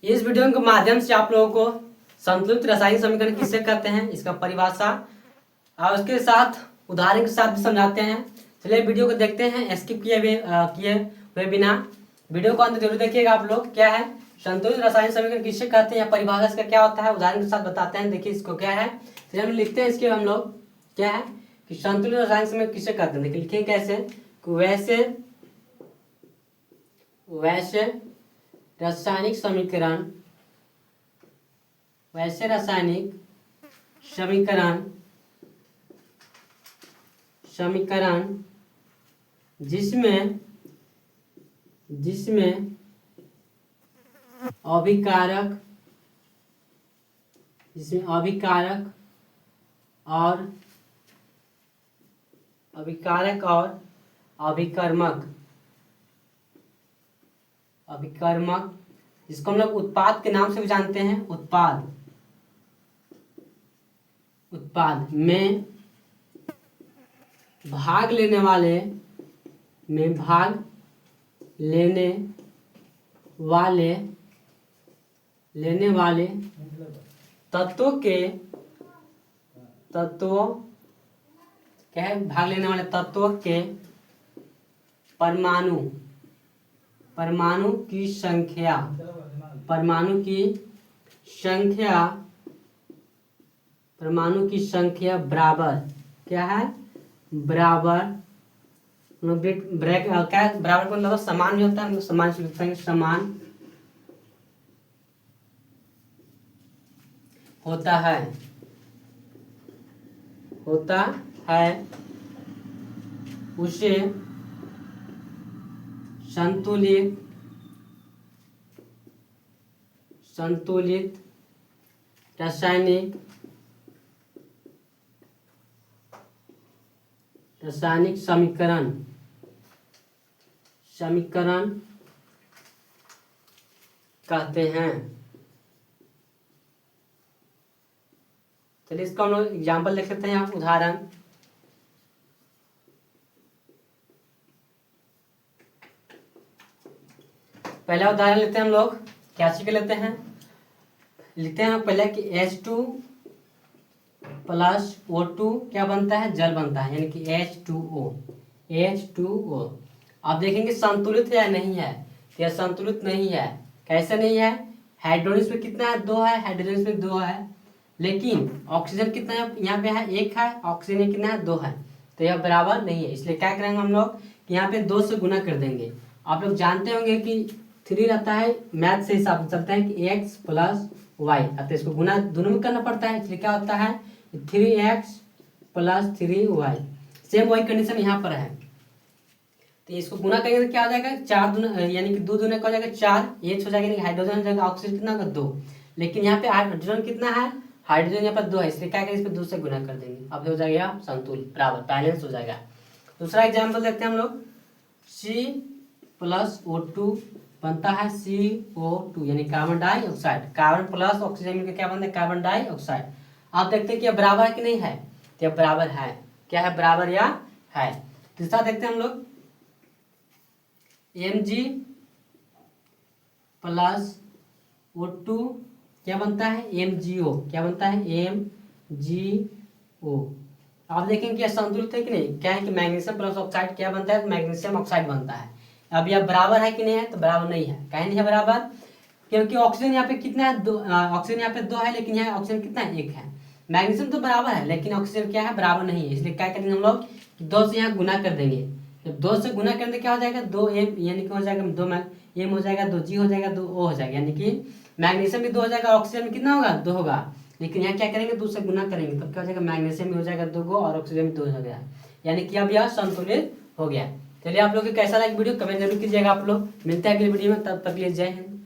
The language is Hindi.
इस वीडियो के माध्यम से आप लोगों को संतुलित रासायनिक समीकरण किसे कहते हैं, इसका परिभाषा और उसके साथ उदाहरण के साथ भी समझाते हैं। चलिए वीडियो को देखते हैं स्किप किए हुए बिना। वीडियो को अंत जरूर देखिएगा आप लोग। क्या है संतुलित रासायनिक समीकरण किसे कहते हैं या परिभाषा इसका क्या होता है, उदाहरण के साथ बताते हैं। देखिए इसको क्या है, चलिए हम लिखते हैं इसके हम लोग क्या है कि संतुलित रासायनिक समीकरण किसे कहते हैं। देखिए लिखेंगे कैसे, वैसे रासायनिक समीकरण, वैसे रासायनिक समीकरण जिसमें अभिकारक और अभिकर्मक जिसको हम लोग उत्पाद के नाम से भी जानते हैं, उत्पाद में भाग लेने वाले तत्वों क्या है, भाग लेने वाले तत्वों के परमाणु की संख्या बराबर क्या है, बराबर ब्रेक क्या है, बराबर को मतलब समान भी होता है, समान से लिखते हैं, समान होता है उसे संतुलित रासायनिक समीकरण कहते हैं। चलिए इसका हम लोग एग्जाम्पल देख सकते हैं, यहाँ उदाहरण। पहला उदाहरण लेते हैं हम लोग, क्या चीज के लेते हैं, लिखते हैं पहले कि H2 प्लस O2 क्या बनता है, जल बनता है, यानी कि H2O। आप देखेंगे संतुलित है या नहीं है, यह संतुलित नहीं है। कैसे नहीं है, हाइड्रोजन इसमें कितना है, 2 है, हाइड्रोजन इसमें 2 है, लेकिन ऑक्सीजन कितना है, यहाँ पे है 1 है, ऑक्सीजन में कितना है, 2 है, तो यह बराबर नहीं है। इसलिए क्या करेंगे हम लोग कि यहाँ पे 2 से गुना कर देंगे। आप लोग जानते होंगे कि 3 रहता है, मैथ से हिसाब से चलता है कि x प्लस वाई, अतः इसको गुना दोनों में करना पड़ता है। इसलिए क्या होता है 3x प्लस 3y। सेम वही कंडीशन यहाँ पर है, तो इसको गुना करेंगे तो क्या हो जाएगा, 4 दूना यानी कि 2 दूना का हो जाएगा 4, H हो जाएगा, हाइड्रोजन हो जाएगा, ऑक्सीजन कितना होगा 2, लेकिन यहाँ पे हाइड्रोजन कितना है, हाइड्रोजन यहाँ पर 2 है, इसलिए क्या करेंगे, इस पर 2 से गुना कर देंगे। अब हो जाएगा संतुलित, बराबर, बैलेंस हो जाएगा। दूसरा एग्जाम्पल देखते हैं हम लोग, C प्लस O2 बनता है CO2, यानी carbon dioxide. Carbon plus oxygen मिलकर क्या बनता है, कार्बन डाइऑक्साइड। आप देखते हैं कि यह बराबर है कि नहीं है, तो यह बराबर है, क्या है, बराबर या है। तीसरा देखते हैं हम लोग, Mg प्लस O2 क्या बनता है, MgO, क्या बनता है, MgO। आप देखेंगे यह संतुलित है कि नहीं, क्या है कि मैग्नीशियम प्लस ऑक्साइड क्या बनता है, मैग्नीशियम ऑक्साइड बनता है। अब यह बराबर है कि नहीं है, तो बराबर नहीं है। कहीं नहीं है बराबर, क्योंकि ऑक्सीजन यहाँ पे कितना है, 2, ऑक्सीजन यहाँ पे 2 है, लेकिन यहाँ ऑक्सीजन कितना है, 1 है। मैग्नीशियम तो बराबर है, लेकिन ऑक्सीजन क्या है, बराबर नहीं है। इसलिए क्या करेंगे हम लोग कि 2 से यहाँ गुना कर देंगे। जब 2 से गुना करेंगे क्या हो जाएगा, 2m, यानी कि हो जाएगा 2 m हो जाएगा, 2g हो जाएगा, 2o हो जाएगा, यानी कि मैग्नीशियम भी 2 हो जाएगा, ऑक्सीजन में कितना होगा, 2 होगा। लेकिन यहाँ क्या करेंगे, 2 से गुना करेंगे, तब क्या हो जाएगा, मैग्नीशियम भी हो जाएगा 2 गो और ऑक्सीजन भी 2 हो गया, यानी कि अब यह संतुलित हो गया। चलिए आप लोग को कैसा लगा वीडियो, कमेंट जरूर कीजिएगा आप लोग। मिलते हैं अगली वीडियो में, तब तक के लिए जय हिंद।